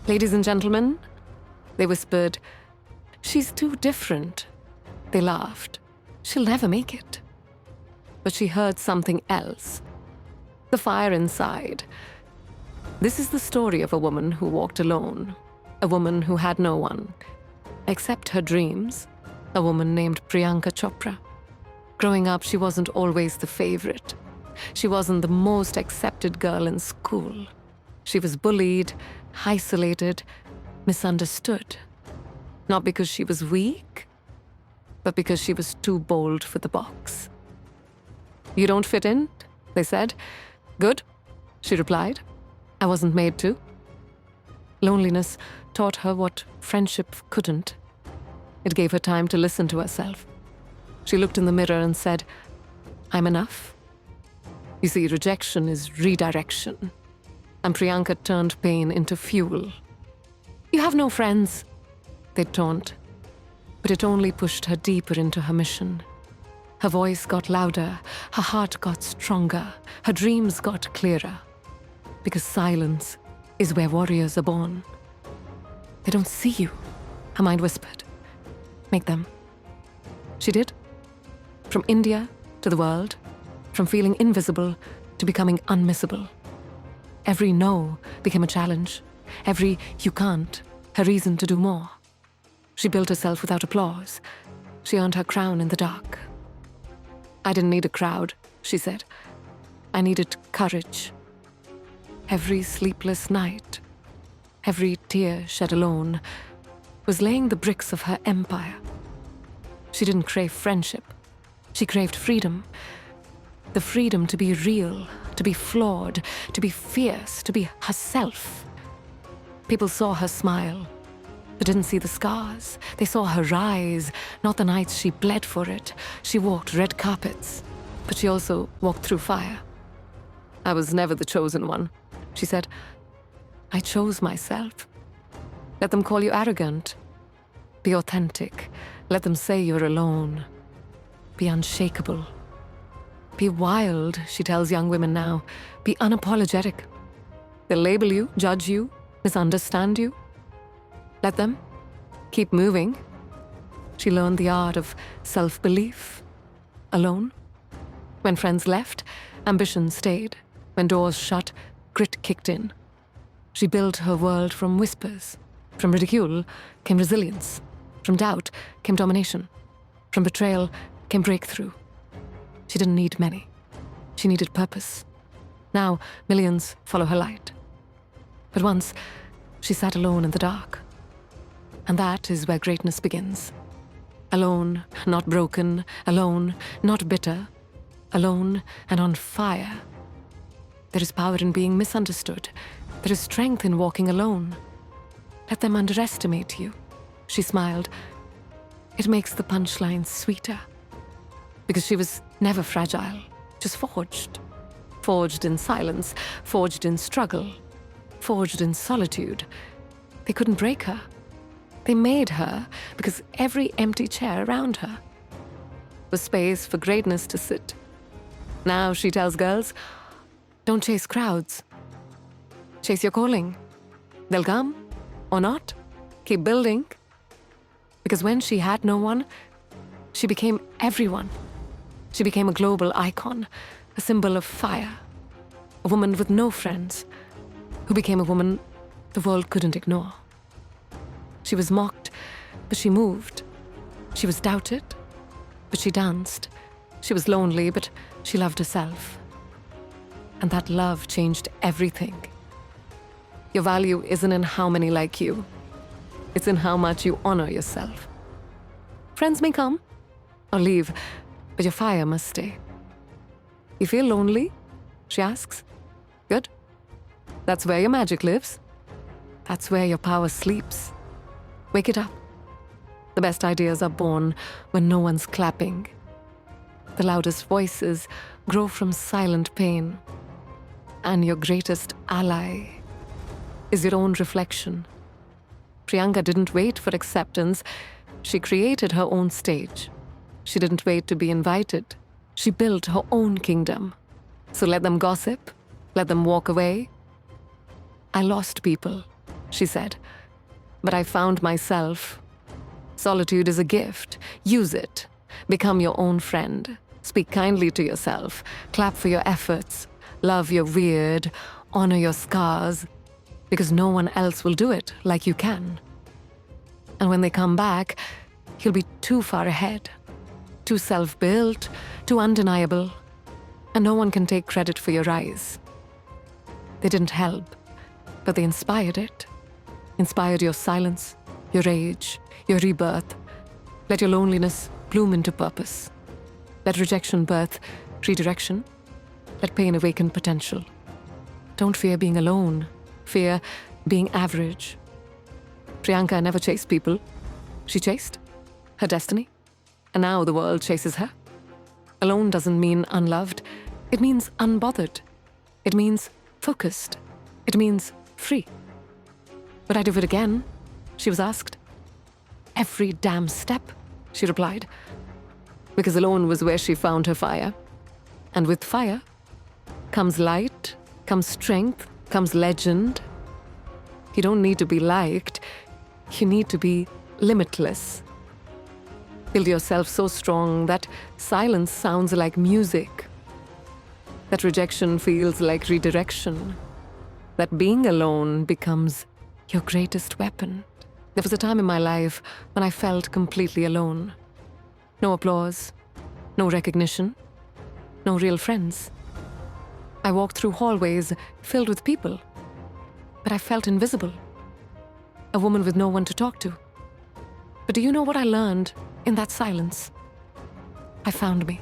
Ladies and gentlemen, they whispered, she's too different. They laughed. She'll never make it. But she heard something else. The fire inside. This is the story of a woman who walked alone. A woman who had no one, except her dreams. A woman named PRIYANKA Chopra. Growing up, she wasn't always the favorite. She wasn't the most accepted girl in school. She was bullied, isolated, misunderstood. Not because she was weak, but because she was too bold for the box. You don't fit in, they said. Good, she replied. I wasn't made to. Loneliness taught her what friendship couldn't. It gave her time to listen to herself. She looked in the mirror and said, I'm enough. You see, rejection is redirection. And PRIYANKA turned pain into fuel. You have no friends, they'd taunt. But it only pushed her deeper into her mission. Her voice got louder, her heart got stronger, her dreams got clearer. Because silence is where warriors are born. They don't see you, her mind whispered. Make them. She did. From India to the world, from feeling invisible to becoming unmissable. Every no became a challenge. Every you can't, her reason to do more. She built herself without applause. She earned her crown in the dark. I didn't need a crowd, she said. I needed courage. Every sleepless night, every tear shed alone, was laying the bricks of her empire. She didn't crave friendship. She craved freedom. The freedom to be real, to be flawed, to be fierce, to be herself. People saw her smile, but didn't see the scars. They saw her rise, not the nights she bled for it. She walked red carpets, but she also walked through fire. I was never the chosen one, she said. I chose myself. Let them call you arrogant. Be authentic. Let them say you're alone. Be unshakable. Be wild, she tells young women now. Be unapologetic. They'll label you, judge you, misunderstand you. Let them. Keep moving. She learned the art of self-belief. Alone. When friends left, ambition stayed. When doors shut, grit kicked in. She built her world from whispers. From ridicule came resilience. From doubt came domination. From betrayal came breakthrough. She didn't need many. She needed purpose. Now, millions follow her light. But once, she sat alone in the dark. And that is where greatness begins. Alone, not broken. Alone, not bitter. Alone and on fire. There is power in being misunderstood. There is strength in walking alone. Let them underestimate you, she smiled. It makes the punchline sweeter. Because she was never fragile, just forged. Forged in silence, forged in struggle, forged in solitude. They couldn't break her. They made her because every empty chair around her was space for greatness to sit. Now she tells girls, don't chase crowds. Chase your calling. They'll come or not. Keep building. Because when she had no one, she became everyone. She became a global icon, a symbol of fire. A woman with no friends, who became a woman the world couldn't ignore. She was mocked, but she moved. She was doubted, but she danced. She was lonely, but she loved herself. And that love changed everything. Your value isn't in how many like you. It's in how much you honor yourself. Friends may come or leave, but your fire must stay. You feel lonely? She asks. Good. That's where your magic lives. That's where your power sleeps. Wake it up. The best ideas are born when no one's clapping. The loudest voices grow from silent pain. And your greatest ally is your own reflection. PRIYANKA didn't wait for acceptance. She created her own stage. She didn't wait to be invited. She built her own kingdom. So let them gossip. Let them walk away. I lost people, she said. But I found myself. Solitude is a gift. Use it. Become your own friend. Speak kindly to yourself. Clap for your efforts. Love your weird. Honor your scars. Because no one else will do it like you can. And when they come back, you'll be too far ahead. Too self-built, too undeniable. And no one can take credit for your rise. They didn't help, but they inspired it. Inspired your silence, your rage, your rebirth. Let your loneliness bloom into purpose. Let rejection birth redirection. Let pain awaken potential. Don't fear being alone. Fear being average. Priyanka never chased people. She chased her destiny. And now the world chases her. Alone doesn't mean unloved. It means unbothered. It means focused. It means free. Would I do it again? She was asked. Every damn step, she replied. Because alone was where she found her fire. And with fire comes light, comes strength, comes legend. You don't need to be liked. You need to be limitless. Build yourself so strong that silence sounds like music. That rejection feels like redirection. That being alone becomes your greatest weapon. There was a time in my life when I felt completely alone. No applause, no recognition, no real friends. I walked through hallways filled with people, but I felt invisible. A woman with no one to talk to. But do you know what I learned in that silence? I found me.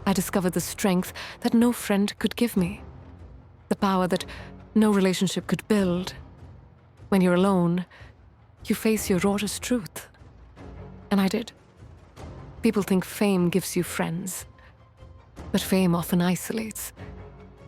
I discovered the strength that no friend could give me. The power that no relationship could build. When you're alone, you face your rawest truth. And I did. People think fame gives you friends. But fame often isolates.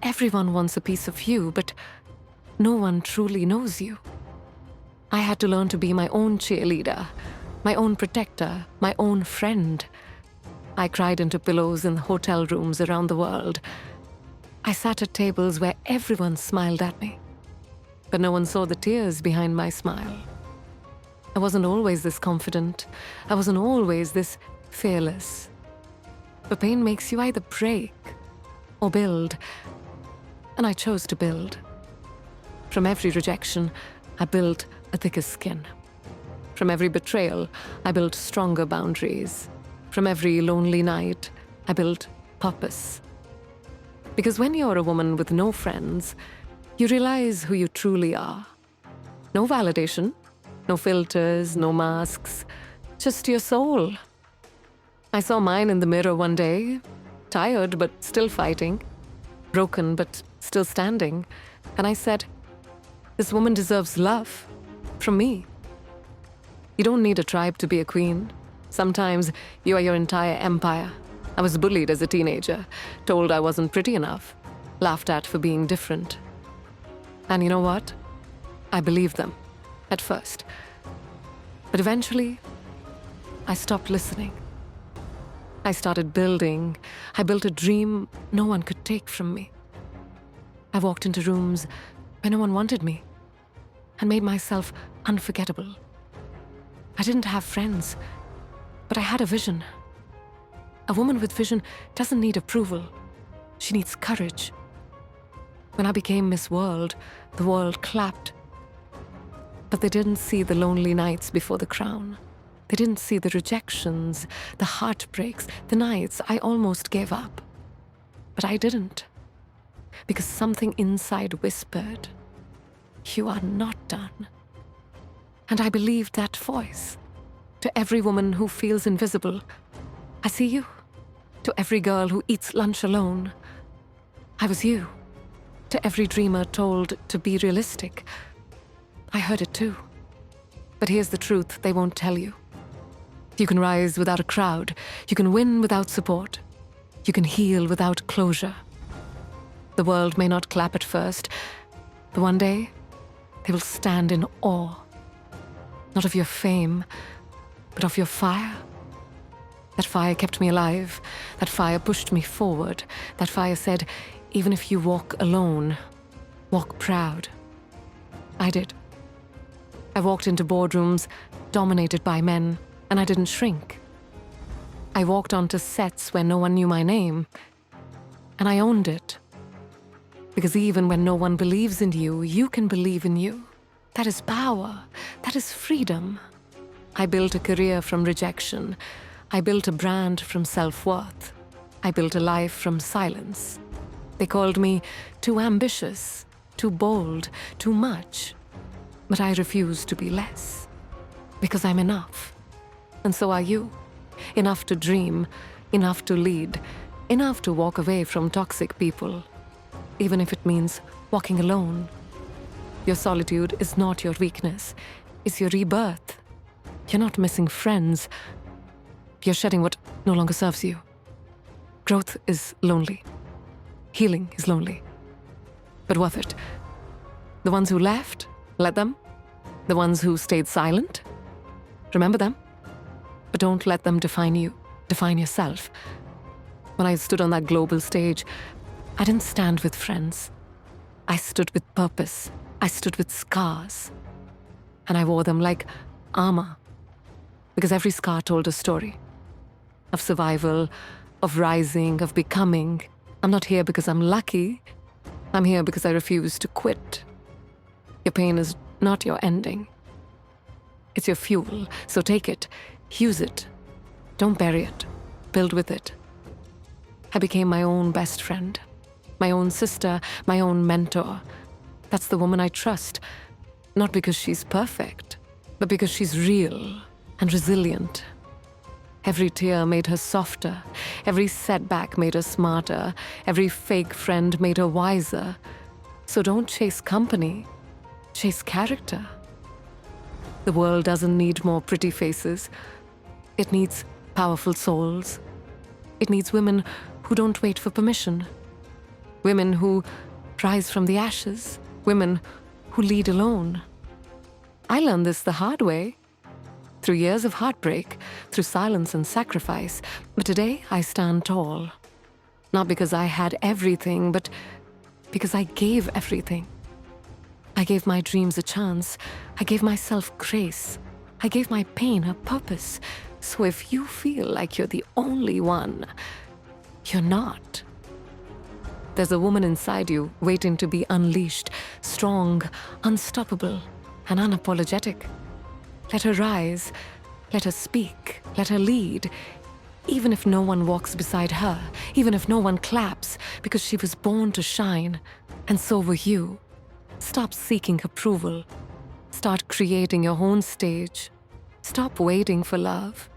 Everyone wants a piece of you, but no one truly knows you. I had to learn to be my own cheerleader, my own protector, my own friend. I cried into pillows in hotel rooms around the world. I sat at tables where everyone smiled at me, but no one saw the tears behind my smile. I wasn't always this confident. I wasn't always this fearless. But pain makes you either break or build, and I chose to build. From every rejection, I built a thicker skin. From every betrayal, I built stronger boundaries. From every lonely night, I built purpose. Because when you're a woman with no friends, you realize who you truly are. No validation, no filters, no masks, just your soul. I saw mine in the mirror one day, tired but still fighting, broken but still standing, and I said, "This woman deserves love from me." You don't need a tribe to be a queen. Sometimes you are your entire empire. I was bullied as a teenager, told I wasn't pretty enough, laughed at for being different. And you know what? I believed them, at first. But eventually, I stopped listening. I started building. I built a dream no one could take from me. I walked into rooms where no one wanted me and made myself unforgettable. I didn't have friends, but I had a vision. A woman with vision doesn't need approval. She needs courage. When I became Miss World, the world clapped. But they didn't see the lonely nights before the crown. They didn't see the rejections, the heartbreaks, the nights I almost gave up. But I didn't. Because something inside whispered, "You are not done." And I believed that voice. To every woman who feels invisible, I see you. To every girl who eats lunch alone, I was you. To every dreamer told to be realistic, I heard it too. But here's the truth they won't tell you. You can rise without a crowd. You can win without support. You can heal without closure. The world may not clap at first, but one day they will stand in awe. Not of your fame, but of your fire. That fire kept me alive. That fire pushed me forward. That fire said, even if you walk alone, walk proud. I did. I walked into boardrooms dominated by men, and I didn't shrink. I walked onto sets where no one knew my name, and I owned it. Because even when no one believes in you, you can believe in you. That is power. That is freedom. I built a career from rejection. I built a brand from self-worth. I built a life from silence. They called me too ambitious, too bold, too much. But I refuse to be less. Because I'm enough. And so are you. Enough to dream, enough to lead, enough to walk away from toxic people. Even if it means walking alone. Your solitude is not your weakness. It's your rebirth. You're not missing friends. You're shedding what no longer serves you. Growth is lonely. Healing is lonely. But worth it. The ones who left, let them. The ones who stayed silent, remember them. But don't let them define you. Define yourself. When I stood on that global stage, I didn't stand with friends. I stood with purpose. I stood with scars. And I wore them like armor. Because every scar told a story. Of survival, of rising, of becoming. I'm not here because I'm lucky. I'm here because I refuse to quit. Your pain is not your ending. It's your fuel, so take it. Use it. Don't bury it. Build with it. I became my own best friend. My own sister, my own mentor. That's the woman I trust. Not because she's perfect, but because she's real and resilient. Every tear made her softer. Every setback made her smarter. Every fake friend made her wiser. So don't chase company. Chase character. The world doesn't need more pretty faces. It needs powerful souls. It needs women who don't wait for permission. Women who rise from the ashes. Women who lead alone. I learned this the hard way. Through years of heartbreak, through silence and sacrifice. But today I stand tall. Not because I had everything, but because I gave everything. I gave my dreams a chance. I gave myself grace. I gave my pain a purpose. So if you feel like you're the only one, you're not. There's a woman inside you waiting to be unleashed, strong, unstoppable, and unapologetic. Let her rise. Let her speak. Let her lead. Even if no one walks beside her, even if no one claps, because she was born to shine, and so were you. Stop seeking approval. Start creating your own stage. Stop waiting for love.